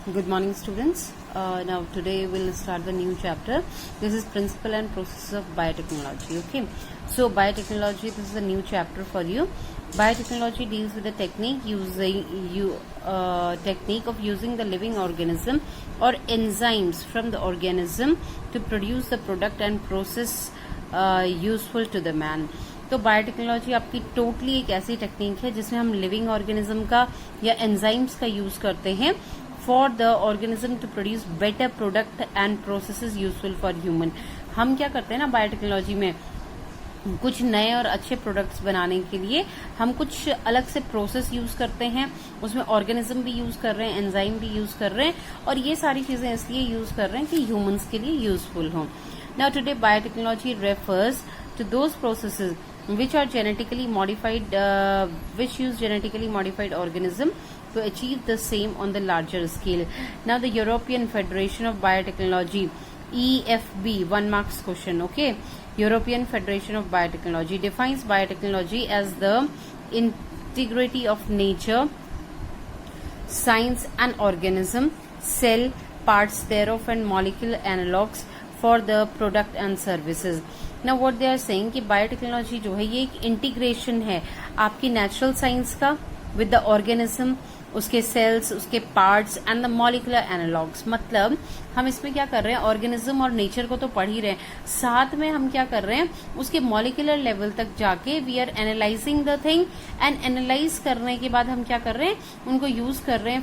Good morning, students. Now today we'll start the new chapter. This is principle and process of biotechnology. Okay, so biotechnology, this is a new chapter for you. Biotechnology deals with the technique of using the living organism or enzymes from the organism to produce the product and process useful to the man. तो biotechnology आपकी totally एक ऐसी technique है जिसमें हम living organism का या enzymes का यूज करते हैं for the organism to produce better product and processes useful for human. हम क्या करते हैं ना बायोटेक्नोलॉजी में, कुछ नए और अच्छे प्रोडक्ट्स बनाने के लिए हम कुछ अलग से प्रोसेस यूज करते हैं. उसमें ऑर्गेनिज्म भी यूज कर रहे हैं, एंजाइम भी यूज कर रहे हैं, और ये सारी चीजें इसलिए यूज कर रहे हैं कि ह्यूमंस के लिए यूजफुल हों. Now today biotechnology refers to those processes which are genetically modified, which use genetically modified organism to achieve the same on the larger scale. Now the European Federation of Biotechnology, EFB, 1 marks question. Okay, European Federation of Biotechnology defines biotechnology as the integrity of nature, science and organism, cell, parts thereof and molecular analogues for the product and services. Now what they are saying कि biotechnology जो है ये एक integration है आपकी natural science का with the organism, उसके sales, उसके parts and the molecular analogues. मतलब हम इसमें क्या कर रहे हैं, ऑर्गेनिज्म और नेचर को तो पढ़ ही रहे हैं, साथ में हम क्या कर रहे हैं उसके मॉलिकुलर लेवल तक जाके we are analysing the thing, and analyse करने के बाद हम क्या कर रहे हैं, उनको यूज कर रहे हैं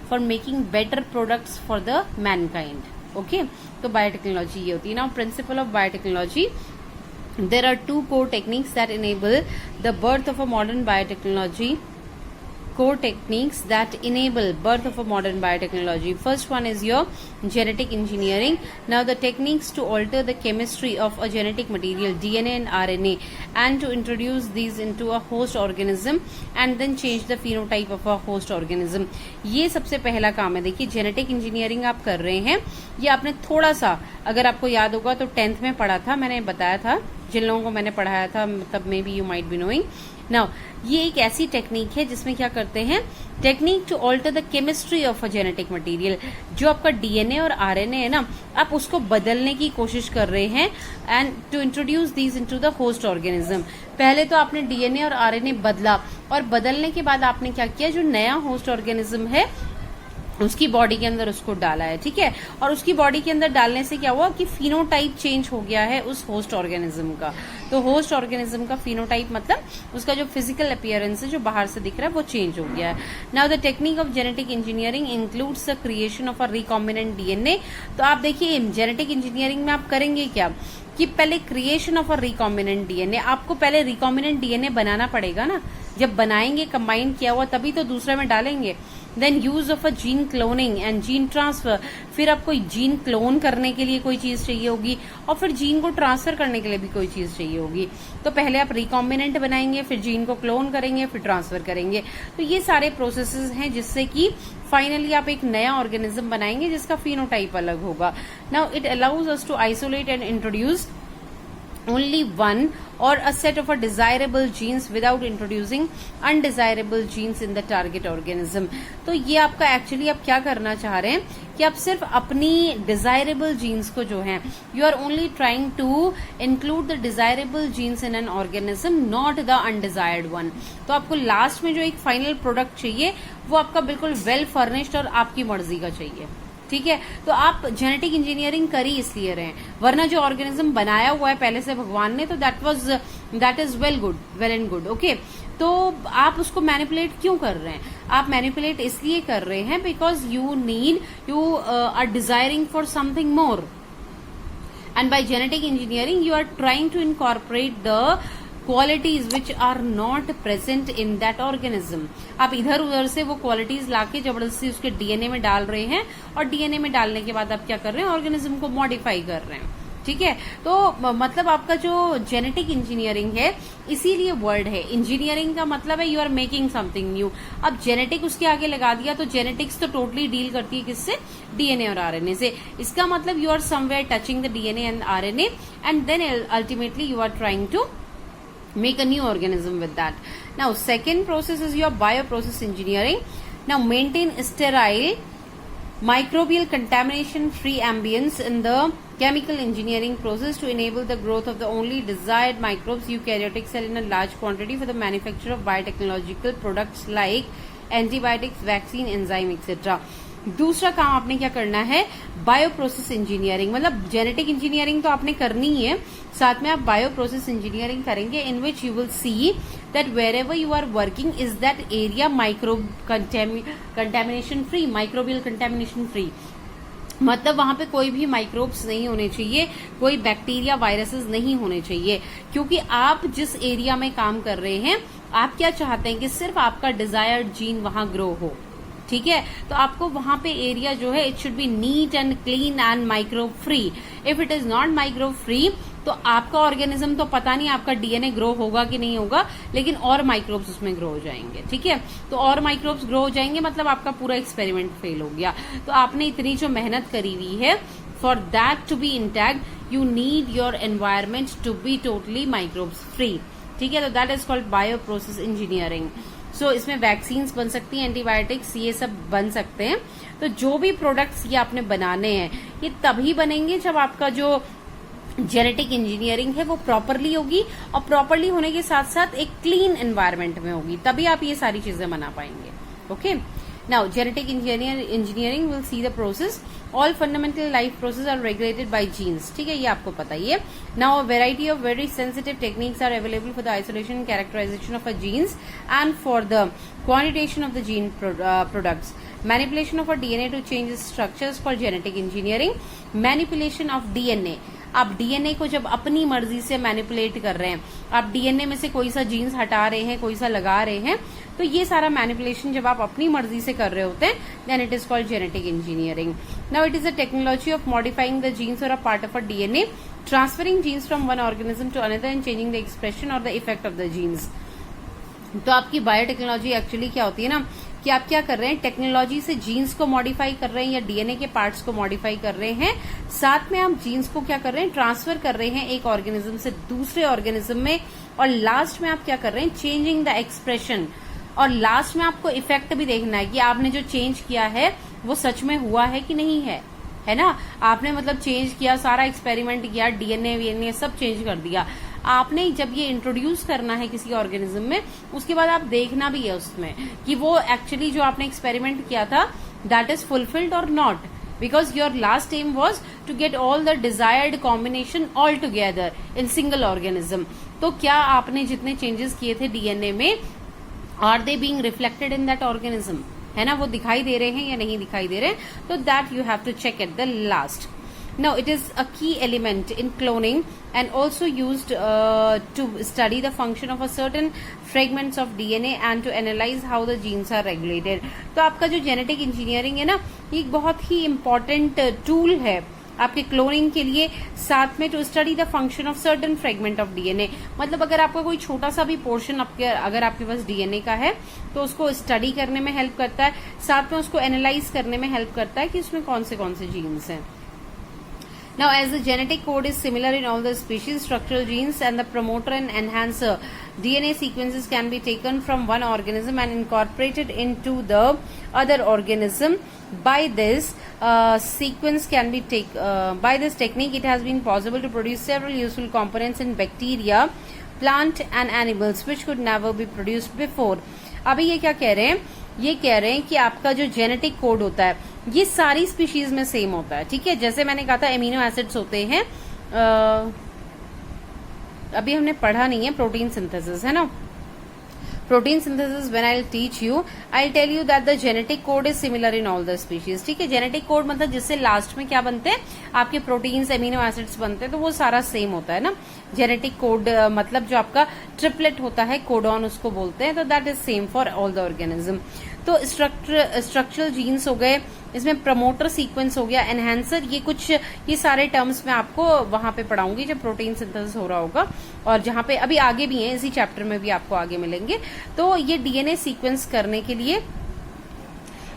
for making better products for the Mankind. Okay, तो बायोटेक्नोलॉजी ये होती है. Now principle of biotechnology, there are two core techniques that enable the birth of a modern biotechnology. Core techniques that enable birth of a modern biotechnology. First one is your genetic engineering. Now the techniques to alter the chemistry of a genetic material, DNA and RNA, and to introduce these into a host organism and then change the phenotype of a host organism. ये सबसे पहला काम है. देखिए genetic engineering आप कर रहे हैं, ये आपने थोड़ा सा, अगर आपको याद होगा तो 10th में पढ़ा था, मैंने बताया था जिन लोगों को मैंने पढ़ाया था, तब maybe you might be knowing. Now ये एक ऐसी टेक्निक है जिसमें क्या करते हैं, technique to alter the chemistry of a genetic material. जो आपका डीएनए और आरएनए है ना, आप उसको बदलने की कोशिश कर रहे हैं and to introduce these into the host organism. पहले तो आपने डीएनए और आरएनए बदला, और बदलने के बाद आपने क्या किया, जो नया होस्ट ऑर्गेनिज्म है उसकी बॉडी के अंदर उसको डाला है. ठीक है, और उसकी बॉडी के अंदर डालने से क्या हुआ कि फिनोटाइप चेंज हो गया है उस होस्ट ऑर्गेनिज्म का. तो होस्ट ऑर्गेनिज्म का फिनोटाइप मतलब उसका जो फिजिकल अपीयरेंस है, जो बाहर से दिख रहा है, वो चेंज हो गया है. Now the technique of genetic engineering includes the creation of a recombinant DNA. तो आप देखिए जेनेटिक इंजीनियरिंग में आप करेंगे क्या कि पहले creation of a recombinant DNA, आपको पहले रिकॉम्बिनेंट डीएनए बनाना पड़ेगा ना. जब बनाएंगे कंबाइन किया हुआ तभी तो दूसरे में डालेंगे. Then use of a gene cloning and gene transfer. फिर आपको जीन क्लोन करने के लिए कोई चीज चाहिए होगी, और फिर जीन को ट्रांसफर करने के लिए भी कोई चीज चाहिए होगी. तो पहले आप रिकॉम्बिनेंट बनाएंगे, फिर जीन को क्लोन करेंगे, फिर ट्रांसफर करेंगे. तो ये सारे प्रोसेसेस हैं जिससे कि फाइनली आप एक नया ऑर्गेनिज्म बनाएंगे जिसका फिनोटाइप अलग होगा. Now it allows us to isolate and introduce only one or a set of a desirable genes without introducing undesirable genes in the target organism. तो ये आपका एक्चुअली आप क्या करना चाह रहे हैं कि आप सिर्फ अपनी डिजायरेबल जीन्स को जो है, you are only trying to include the desirable genes in an organism, not the undesired one. तो आपको लास्ट में जो एक फाइनल प्रोडक्ट चाहिए वो आपका बिल्कुल वेल फर्निश्ड और आपकी मर्जी का चाहिए. ठीक है, तो आप जेनेटिक इंजीनियरिंग कर ही इसलिए रहे हैं, वरना जो ऑर्गेनिज्म बनाया हुआ है पहले से भगवान ने, तो that is well and good. Okay, तो आप उसको मैनिपुलेट क्यों कर रहे हैं, आप मैनिपुलेट इसलिए कर रहे हैं because you are desiring for something more, and by genetic engineering you are trying to incorporate the qualities which are not present in that organism. आप इधर उधर से वो क्वालिटीज लाके जबरदस्ती उसके डीएनए में डाल रहे हैं, और डीएनए में डालने के बाद आप क्या कर रहे हैं, ऑर्गेनिज्म को मॉडिफाई कर रहे हैं. ठीक है, तो मतलब आपका जो जेनेटिक इंजीनियरिंग है, इसीलिए वर्ड है इंजीनियरिंग का मतलब है you are making something new. अब जेनेटिक उसके आगे लगा दिया तो जेनेटिक्स तो टोटली डील करती है किससे, डीएनए और आरएनए से. इसका मतलब you are somewhere touching the DNA and RNA, and then ultimately you are trying to make a new organism with that. Now second process is your bioprocess engineering. Now maintain sterile microbial contamination free ambience in the chemical engineering process to enable the growth of the only desired microbes eukaryotic cell in a large quantity for the manufacture of biotechnological products like antibiotics, vaccine, enzyme etc. दूसरा काम आपने क्या करना है, bio process engineering, मतलब genetic engineering तो आपने करनी ही है, साथ में आप बायो प्रोसेस इंजीनियरिंग करेंगे in which you will see that wherever you are working is that area micro contamination free, microbial contamination free, मतलब वहां पे कोई भी माइक्रोब्स नहीं होने चाहिए, कोई बैक्टीरिया वायरसेस नहीं होने चाहिए, क्योंकि आप जिस एरिया में काम कर रहे हैं आप क्या चाहते हैं कि सिर्फ आपका डिजायर्ड जीन वहां ग्रो हो, ठीक है। तो आपको वहां पे एरिया जो है it should be neat and clean and microbe free. If it is not microbe free तो आपका ऑर्गेनिज्म तो पता नहीं आपका डीएनए ग्रो होगा कि नहीं होगा, लेकिन और माइक्रोब्स उसमें ग्रो हो जाएंगे, ठीक है। तो और माइक्रोब्स ग्रो हो जाएंगे मतलब आपका पूरा एक्सपेरिमेंट फेल हो गया। तो आपने इतनी जो मेहनत करी हुई है for that to be intact you need your environment to be totally microbes free, ठीक है। तो that is called bio process engineering. So इसमें वैक्सीन्स बन सकती हैं, एंटीबायोटिक्स ये सब बन सकते हैं। तो जो भी प्रोडक्ट्स ये आपने बनाने हैं ये तभी बनेंगे जब आपका जो जेनेटिक इंजीनियरिंग है वो प्रॉपरली होगी, और प्रॉपरली होने के साथ साथ एक क्लीन एनवायरनमेंट में होगी, तभी आप ये सारी चीजें बना पाएंगे। Okay, now genetic engineering will see the process, all fundamental life process are regulated by genes, ठीक है, ये आपको पता ही है। Now a variety of very sensitive techniques are available for the isolation and characterisation of a genes and for the quantitation of the gene products. Manipulation of a DNA to change structures for genetic engineering. Manipulation of DNA, आप DNA को जब अपनी मर्जी से manipulate कर रहे हैं, आप डीएनए में से कोई सा जीन्स हटा रहे हैं, कोई सा लगा रहे हैं, तो ये सारा मैनिपुलेशन जब आप अपनी मर्जी से कर रहे होते हैं then it is called genetic engineering. Now it is a technology of modifying the genes और a part of a DNA, transferring genes from one organism to another and changing the expression और the effect of the genes. तो आपकी biotechnology actually क्या होती है ना, कि आप क्या कर रहे हैं, टेक्नोलॉजी से जीन्स को मॉडिफाई कर रहे हैं या डीएनए के पार्ट्स को मॉडिफाई कर रहे हैं, साथ में आप जीन्स को क्या कर रहे हैं, ट्रांसफर कर रहे हैं एक ऑर्गेनिज्म से दूसरे ऑर्गेनिज्म में, और लास्ट में आप क्या कर रहे हैं, चेंजिंग द एक्सप्रेशन, और लास्ट में आपको इफेक्ट भी देखना है कि आपने जो चेंज किया है वो सच में हुआ है कि नहीं है ना। आपने मतलब चेंज किया, सारा एक्सपेरिमेंट किया, डीएनए वीएनए सब चेंज कर दिया, आपने जब ये इंट्रोड्यूस करना है किसी ऑर्गेनिज्म में, उसके बाद आप देखना भी है उसमें कि वो एक्चुअली जो आपने एक्सपेरिमेंट किया था दैट इज फुलफिल्ड और not, because your last aim was to get all the desired combination all together in single organism. तो क्या आपने जितने चेंजेस किए थे डीएनए में, are they being reflected in that organism, है ना, वो दिखाई दे रहे हैं या नहीं दिखाई दे रहे, तो that you have to check at the last. Now, it is a key element in cloning and also used to study the function of a certain fragments of DNA and to analyze how the genes are regulated. तो आपका जो genetic engineering है ना, ये एक बहुत ही important tool है आपके क्लोनिंग के लिए, साथ में to study the function of certain fragment of DNA, मतलब अगर आपका कोई छोटा सा भी पोर्शन अगर आपके पास डीएनए का है तो उसको स्टडी करने में हेल्प करता है, साथ में उसको एनालाइज करने में हेल्प करता है कि उसमें कौन से जीन्स हैं। Now, as the genetic code is similar in all the species, structural genes and the promoter and enhancer DNA sequences can be taken from one organism and incorporated into the other organism. By this by this technique, it has been possible to produce several useful components in bacteria, plant and animals which could never be produced before. अभी ये क्या कह रहे हैं, ये कह रहे हैं कि आपका जो जेनेटिक कोड होता है ये सारी स्पीशीज में सेम होता है, ठीक है। जैसे मैंने कहा था एमिनो एसिड्स होते हैं, अभी हमने पढ़ा नहीं है प्रोटीन सिंथेसिस, है ना, protein synthesis when I will teach you I tell you that the genetic code is similar in all the species, ठीक है। जेनेटिक कोड मतलब जिससे लास्ट में क्या बनते हैं, आपके प्रोटीन्स एमिनो एसिड्स बनते हैं, तो वो सारा सेम होता है ना। जेनेटिक कोड मतलब जो आपका ट्रिपलेट होता है, कोडॉन उसको बोलते हैं, तो that is same for all the organism. तो स्ट्रक्चरल जीन्स हो गए, इसमें प्रमोटर सीक्वेंस हो गया, एनहांसर, ये सारे टर्म्स मैं आपको वहां पे पढ़ाऊंगी जब प्रोटीन सिंथेसिस हो रहा होगा, और जहां पे अभी आगे भी है, इसी चैप्टर में भी आपको आगे मिलेंगे। तो ये डीएनए सीक्वेंस करने के लिए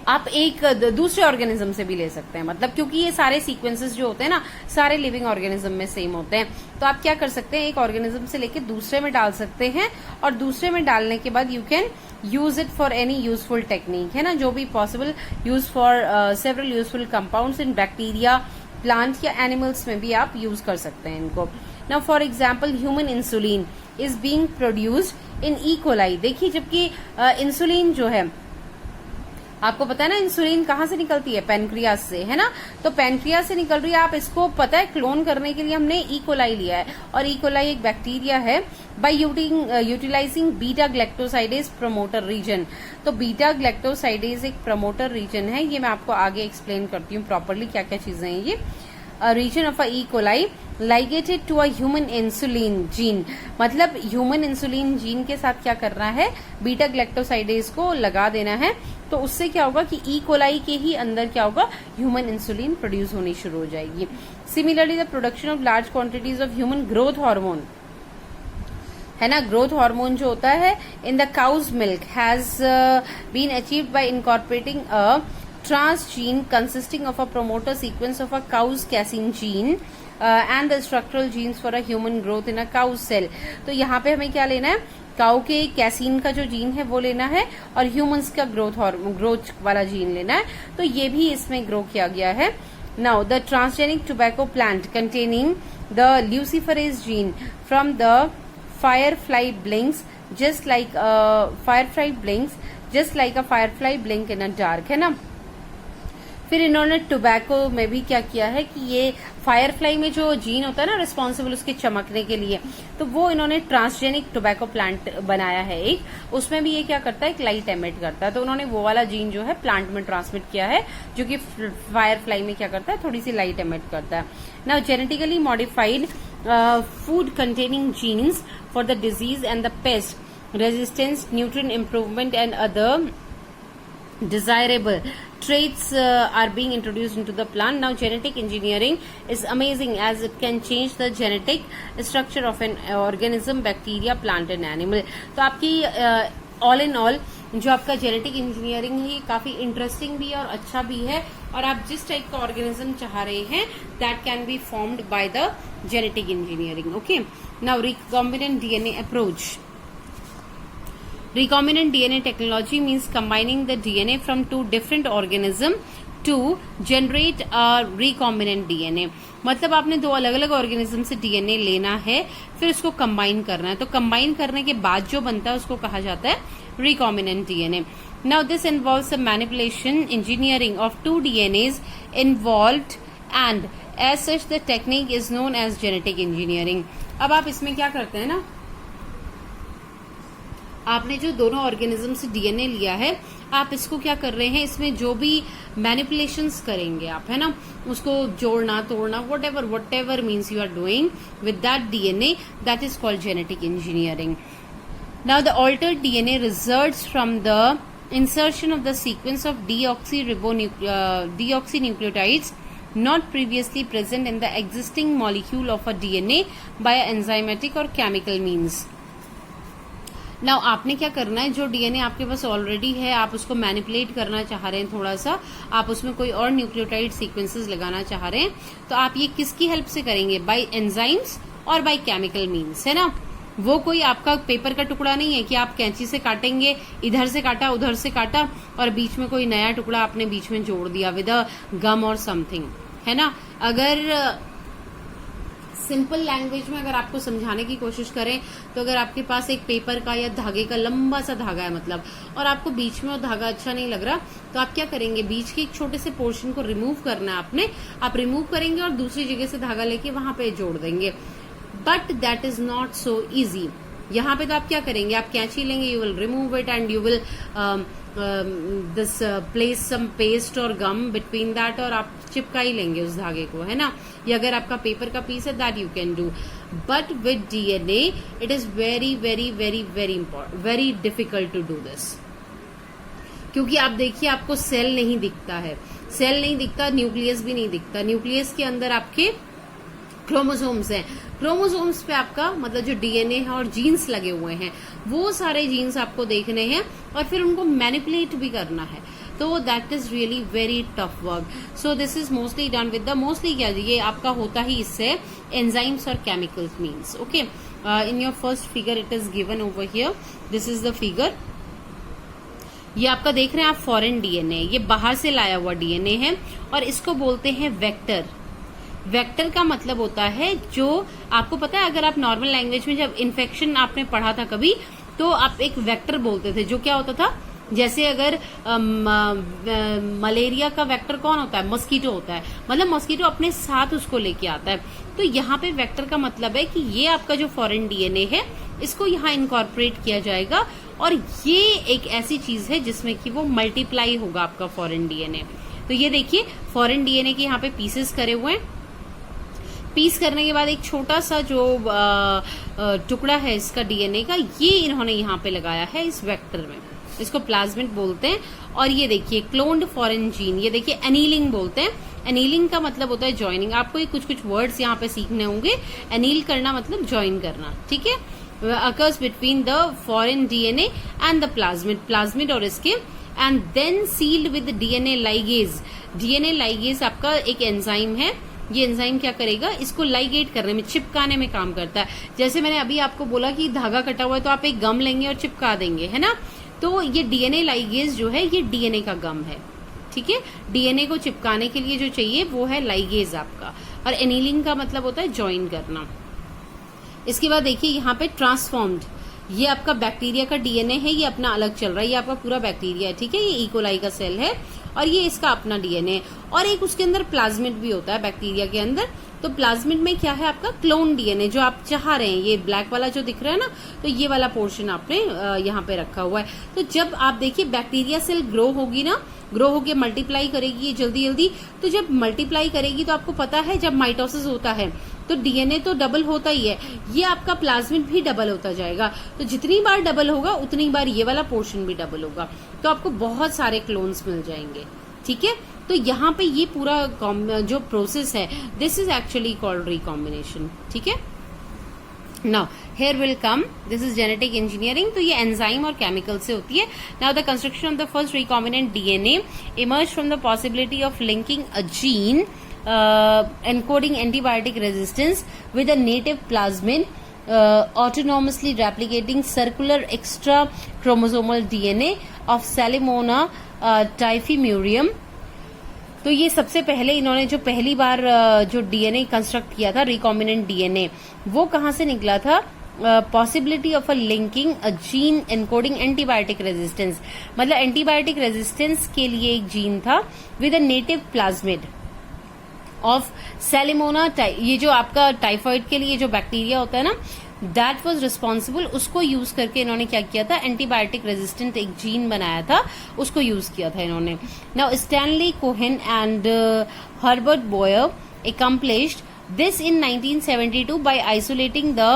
आप एक दूसरे ऑर्गेनिज्म से भी ले सकते हैं, मतलब क्योंकि ये सारे सीक्वेंसेस जो होते हैं ना सारे लिविंग ऑर्गेनिज्म में सेम होते हैं, तो आप क्या कर सकते हैं, एक ऑर्गेनिज्म से लेके दूसरे में डाल सकते हैं, और दूसरे में डालने के बाद you can use it for any useful technique, है ना, जो भी possible, use for several useful compounds in bacteria, plant या एनिमल्स में भी आप यूज कर सकते हैं इनको. Now for example human insulin is being produced in E coli. देखिए, जबकि इंसुलिन जो है, आपको पता है ना इंसुलिन कहाँ से निकलती है, पेनक्रियास से, है ना. तो पेनक्रियास से निकल रही है, आप इसको पता है क्लोन करने के लिए हमने ई कोलाई लिया है, और ई कोलाई एक बैक्टीरिया है. By utilising beta galactosidase promoter region. तो बीटा ग्लैक्टोसाइडेज एक प्रमोटर रीजन है, ये मैं आपको आगे एक्सप्लेन करती हूँ प्रॉपरली क्या क्या चीजें हैं ये. Region of a E coli ligated to a human insulin gene. मतलब ह्यूमन इंसुलिन जीन के साथ क्या करना है, बीटा ग्लैक्टोसाइडेज को लगा देना है. तो उससे क्या होगा कि ई कोलाई के ही अंदर क्या होगा, ह्यूमन इंसुलिन प्रोड्यूस होनी शुरू हो जाएगी. Similarly the production of large quantities of human growth hormone, है ना, ग्रोथ हार्मोन जो होता है in the cow's milk has been achieved by incorporating a transgene consisting of a promoter sequence of a cow's casein gene and the structural genes for a human growth in a cow's cell. तो यहाँ पे हमें क्या लेना है, cow के casein का जो जीन है वो लेना है, और ह्यूमंस का ग्रोथ वाला जीन लेना है. तो ये भी इसमें ग्रो किया गया है. Now the transgenic tobacco plant containing the luciferase gene from the Firefly blinks just like a Firefly blink in a dark, है ना. फिर इन्होंने टोबैको में भी क्या किया है कि ये फायरफ्लाई में जो जीन होता है ना रिस्पॉन्सिबल उसके चमकने के लिए, तो वो इन्होंने ट्रांसजेनिक टोबैको प्लांट बनाया है एक, उसमें भी ये क्या करता है, एक लाइट एमिट करता है. तो उन्होंने वो वाला जीन जो है प्लांट में ट्रांसमिट किया है, जो कि फायरफ्लाई में क्या करता है, थोड़ी सी लाइट एमिट करता है. Now genetically modified food containing genes for the disease and the pest resistance, nutrient improvement and other desirable traits are being introduced into the plant. Now genetic engineering is amazing as it can change the genetic structure of an organism, bacteria, plant and animal. तो आपकी all in all जो आपका genetic engineering है ये काफी interesting भी है और अच्छा भी है, और आप जिस टाइप का ऑर्गेनिज्म चाह रहे हैं that can be formed by the genetic engineering. Okay, now recombinant DNA approach. Recombinant DNA technology means combining the DNA from two different organisms to generate a recombinant DNA. मतलब आपने दो अलग अलग organism से DNA लेना है, फिर उसको कंबाइन करना है. तो कंबाइन करने के बाद जो बनता है उसको कहा जाता है recombinant DNA. Now this involves the manipulation, engineering of two DNAs involved, and as such the technique is known as genetic engineering. अब आप इसमें क्या करते हैं ना, आपने जो दोनों ऑर्गेनिज्म से डीएनए लिया है, आप इसको क्या कर रहे हैं, इसमें जो भी मैनिपुलेशंस करेंगे आप, है ना, उसको जोड़ना तोड़ना, whatever means you are doing with that DNA, that is called genetic engineering. Now the altered DNA results from the insertion of the sequence of deoxynucleotides not previously present in the existing molecule of a DNA by a enzymatic or chemical means. Now आपने क्या करना है, जो DNA आपके पास already है आप उसको manipulate करना चाह रहे हैं, थोड़ा सा आप उसमें कोई और न्यूक्लियोटाइड सीक्वेंसेस लगाना चाह रहे हैं, तो आप ये किसकी हेल्प से करेंगे, बाय एंजाइम्स और बाय केमिकल मीन्स, है ना. वो कोई आपका पेपर का टुकड़ा नहीं है कि आप कैंची से काटेंगे, इधर से काटा उधर से काटा और बीच में कोई नया टुकड़ा आपने बीच में जोड़ दिया विद अ गम और समथिंग, है ना. अगर सिंपल लैंग्वेज में अगर आपको समझाने की कोशिश करें तो अगर आपके पास एक पेपर का या धागे का लंबा सा धागा है मतलब, और आपको बीच में वो धागा अच्छा नहीं लग रहा, तो आप क्या करेंगे, बीच के एक छोटे से पोर्शन को रिमूव करना है आपने, आप रिमूव करेंगे और दूसरी जगह से धागा लेके वहां पे जोड़ देंगे. But that is not so easy. यहाँ पे तो आप क्या करेंगे, आप कैंची लेंगे, you will remove it and you will place some paste और गम बिटवीन दैट, और आप चिपका ही लेंगे उस धागे को, है ना. या अगर आपका पेपर का पीस है that you can do, but with DNA it is very very very very important, very difficult to do this. क्योंकि आप देखिए आपको सेल नहीं दिखता है, सेल नहीं दिखता, न्यूक्लियस भी नहीं दिखता. न्यूक्लियस के अंदर आपके क्रोमोसोम्स हैं, क्रोमोसोम्स पे आपका मतलब जो डीएनए है और जीन्स लगे हुए हैं, वो सारे जीन्स आपको देखने हैं और फिर उनको मैनिपुलेट भी करना है. तो that is really very tough work. So this is mostly done with the, mostly क्या ये आपका होता ही इससे एंजाइम्स और chemicals means. Okay, in your first figure it is given over here, this is the figure. ये आपका देख रहे हैं आप फॉरेन डीएनए, ये बाहर से लाया हुआ डीएनए है और इसको बोलते हैं वेक्टर। वेक्टर का मतलब होता है, जो आपको पता है अगर आप नॉर्मल लैंग्वेज में जब इन्फेक्शन आपने पढ़ा था कभी, तो आप एक वेक्टर बोलते थे, जो क्या होता था, जैसे अगर मलेरिया का वेक्टर कौन होता है, मस्कीटो होता है, मतलब मस्कीटो अपने साथ उसको लेके आता है। तो यहाँ पे वेक्टर का मतलब है कि ये आपका जो फॉरेन डीएनए है इसको यहाँ इनकॉर्पोरेट किया जाएगा और ये एक ऐसी चीज है जिसमें कि वो मल्टीप्लाई होगा आपका फॉरेन डीएनए। तो ये देखिए फॉरेन डीएनए के यहाँ पे पीसेस करे हुए हैं। पीस करने के बाद एक छोटा सा जो टुकड़ा है इसका डीएनए का, ये इन्होंने यहाँ पे लगाया है इस वेक्टर में, इसको प्लाज्मिड बोलते हैं। और ये देखिए क्लोन्ड फॉरेन जीन, ये देखिए एनीलिंग बोलते हैं। एनीलिंग का मतलब होता है ज्वाइनिंग। आपको ये कुछ कुछ वर्ड्स यहाँ पे सीखने होंगे। एनील करना मतलब ज्वाइन करना, ठीक है। Occurs between the foreign DNA and the plasmid और इसके, and then sealed with DNA ligase. DNA ligase आपका एक एंजाइम है। ये एंजाइम क्या करेगा, इसको लाइगेट करने में, चिपकाने में काम करता है। जैसे मैंने अभी आपको बोला कि धागा कटा हुआ है तो आप एक गम लेंगे और चिपका देंगे, है ना। तो ये डीएनए लाइगेज जो है ये डीएनए का गम है, ठीक है। डीएनए को चिपकाने के लिए जो चाहिए वो है लाइगेज आपका। और एनीलिंग का मतलब होता है ज्वाइन करना। इसके बाद देखिए यहाँ पे ट्रांसफॉर्म्ड, ये आपका बैक्टीरिया का डीएनए है, ये अपना अलग चल रहा है, ये आपका पूरा बैक्टीरिया है, ठीक है। ये इकोलाई का सेल है और ये इसका अपना डीएनए। और एक उसके अंदर प्लाज्मिड भी होता है बैक्टीरिया के अंदर। तो प्लाज्मिड में क्या है आपका क्लोन डीएनए, जो आप चाह रहे हैं, ये ब्लैक वाला जो दिख रहा है ना, तो ये वाला पोर्शन आपने यहाँ पे रखा हुआ है। तो जब आप देखिए बैक्टीरिया सेल ग्रो होगी ना, ग्रो होके मल्टीप्लाई करेगी ये जल्दी जल्दी। तो जब मल्टीप्लाई करेगी तो आपको पता है जब माइटोसिस होता है तो डीएनए तो डबल होता ही है, ये आपका प्लाज्मिड भी डबल होता जाएगा। तो जितनी बार डबल होगा उतनी बार ये वाला पोर्शन भी डबल होगा, तो आपको बहुत सारे क्लोन्स मिल जाएंगे, ठीक है। तो यहाँ पे ये पूरा जो प्रोसेस है, this is actually called recombination, ठीक है। Now here will come, this is genetic engineering। तो ये एंजाइम और केमिकल से होती है। Now the construction of the first recombinant DNA emerge from the possibility of linking a gene encoding antibiotic resistance with a native plasmid autonomously replicating circular extra chromosomal DNA of Salmonella typhimurium। तो ये सबसे पहले इन्होंने जो पहली बार जो DNA construct किया था, रिकॉम्बिनेंट डीएनए, वो कहाँ से निकला था, possibility of a linking a gene encoding antibiotic resistance, मतलब एंटीबायोटिक रेजिस्टेंस के लिए एक जीन था with a native plasmid of salmonella. ये जो आपका टाइफॉइड के लिए जो बैक्टीरिया होता है ना, दैट वाज रिस्पॉन्सिबल, उसको यूज करके इन्होंने क्या किया था, एंटीबायोटिक रेजिस्टेंट एक जीन बनाया था, उसको यूज किया था इन्होंने। Now Stanley Cohen and Herbert Boyer accomplished this in 1972 by isolating the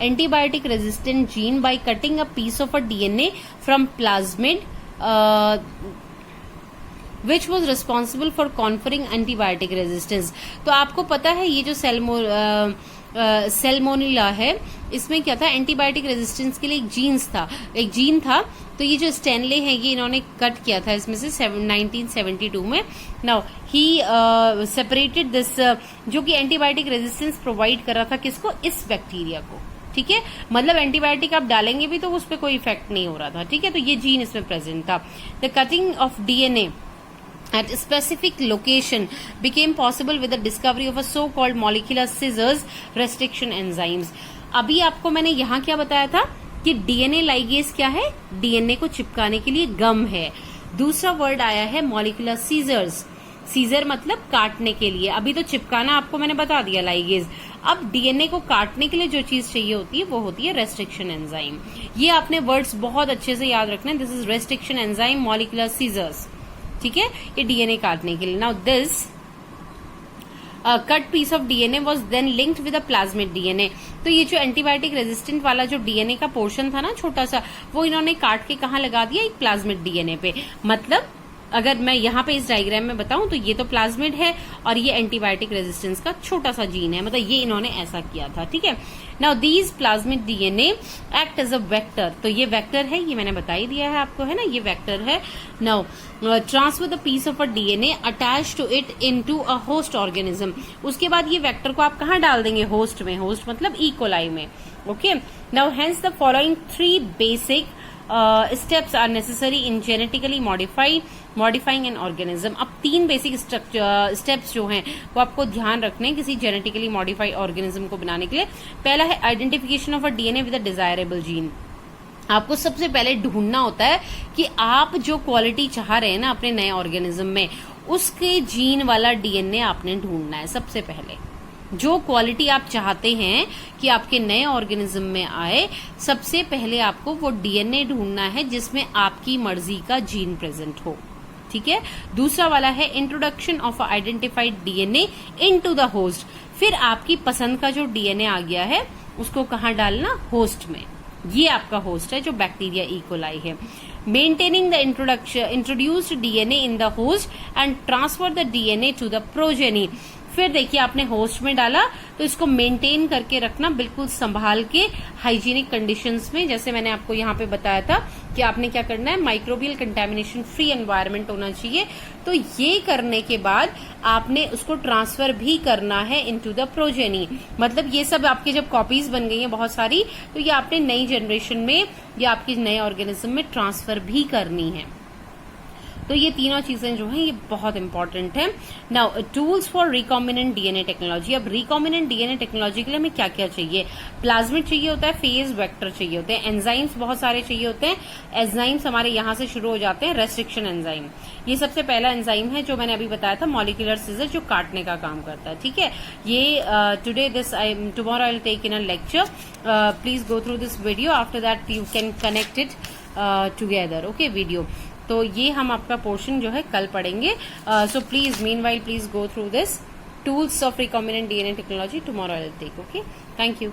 antibiotic resistant gene by cutting a piece of a DNA from plasmid which was responsible for conferring antibiotic resistance। तो आपको पता है ये जो Salmonella है, इसमें क्या था, एंटीबायोटिक रेजिस्टेंस के लिए एक जीन था। तो ये जो स्टैनले है ये इन्होंने कट किया था इसमें से 1972 में। नाउ ही सेपरेटेड दिस, जो कि एंटीबायोटिक रेजिस्टेंस प्रोवाइड कर रहा था किसको, इस बैक्टीरिया को, ठीक है। मतलब एंटीबायोटिक आप डालेंगे भी तो उस पर कोई इफेक्ट नहीं हो रहा था, ठीक है। तो ये जीन इसमें प्रेजेंट था। The cutting of DNA at a specific location became possible with the discovery of a so-called molecular scissors restriction enzymes। अभी आपको मैंने यहाँ क्या बताया था कि डीएनए लाइगेज क्या है, डीएनए को चिपकाने के लिए गम है। दूसरा वर्ड आया है मॉलिक्यूलर सीजर्स। सीजर मतलब काटने के लिए, अभी तो चिपकाना आपको मैंने बता दिया लाइगेज। अब डीएनए को काटने के लिए जो चीज चाहिए होती है वो होती है रेस्ट्रिक्शन एंजाइम। ये आपने वर्ड्स बहुत अच्छे से याद रखना है। This is restriction enzyme, molecular scissors, ठीक है, ये डीएनए काटने के लिए। Now this cut piece of DNA was then linked with a plasmid DNA. तो ये जो एंटीबायोटिक रेजिस्टेंट वाला जो डीएनए का पोर्शन था ना छोटा सा, वो इन्होंने काट के कहाँ लगा दिया, एक प्लाज्मिड डीएनए पे। मतलब अगर मैं यहाँ पे इस डायग्राम में बताऊं तो ये तो प्लाज्मिड है और ये एंटीबायोटिक रेजिस्टेंस का छोटा सा जीन है, मतलब ये इन्होंने ऐसा किया था, ठीक है। Now these plasmid DNA act as a vector. तो ये वेक्टर है, ये मैंने बता ही दिया है आपको, है ना, ये वेक्टर है। Now transfer the piece of a DNA attach to it into a host organism. उसके बाद ये वेक्टर को आप कहाँ डाल देंगे, होस्ट में। होस्ट मतलब ई कोलाई में, okay. Now hence the following 3 basic steps are necessary in genetically modifying an organism. अब 3 बेसिक स्टेप्स जो हैं वो आपको ध्यान रखने हैं किसी जेनेटिकली मॉडिफाइड ऑर्गेनिज्म को बनाने के लिए। पहला है identification of a DNA with a desirable gene. आपको सबसे पहले ढूंढना होता है कि आप जो क्वालिटी चाह रहे हैं ना अपने नए ऑर्गेनिज्म में, उसके जीन वाला डीएनए आपने ढूंढना है। सबसे पहले जो क्वालिटी आप चाहते हैं कि आपके नए ऑर्गेनिज्म में आए, सबसे पहले आपको वो डीएनए ढूंढना है जिसमें आपकी मर्जी का जीन प्रेजेंट हो। ठीक है। दूसरा वाला है introduction of identified DNA into the host. फिर आपकी पसंद का जो डीएनए आ गया है उसको कहाँ डालना? होस्ट में। ये आपका होस्ट है जो बैक्टीरिया ई कोलाई है। Maintaining the introduced DNA in the host and transfer the DNA to the progeny. फिर देखिए आपने होस्ट में डाला तो इसको मेंटेन करके रखना बिल्कुल संभाल के हाइजीनिक कंडीशंस में। जैसे मैंने आपको यहाँ पे बताया था कि आपने क्या करना है, माइक्रोबियल कंटेमिनेशन फ्री एनवायरनमेंट होना चाहिए। तो ये करने के बाद आपने उसको ट्रांसफर भी करना है इनटू द प्रोजेनी। मतलब ये सब आपकी जब कॉपीज बन गई हैं बहुत सारी, तो ये आपने नई जनरेशन में या आपके नए ऑर्गेनिज्म में ट्रांसफर भी करनी है। तो ये तीनों चीजें जो हैं ये बहुत इंपॉर्टेंट है। Now tools for recombinant DNA technology. अब रिकॉम्बिनेंट डीएनए टेक्नोलॉजी के लिए हमें क्या क्या चाहिए? प्लाज्मिड चाहिए होता है, फेज वेक्टर चाहिए होते हैं, एंजाइम्स बहुत सारे चाहिए होते हैं। एंजाइम्स हमारे यहाँ से शुरू हो जाते हैं, रेस्ट्रिक्शन एंजाइम। ये सबसे पहला एंजाइम है जो मैंने अभी बताया था, मॉलिक्यूलर सीजर, जो काटने का काम करता है। ठीक है। ये tomorrow I will take in a lecture. Please go through this video, after that you can connect it together. Okay video. तो ये हम आपका पोर्शन जो है कल पढ़ेंगे। So please meanwhile please go through this tools of recombinant DNA technology tomorrow I will take. Okay, thank you.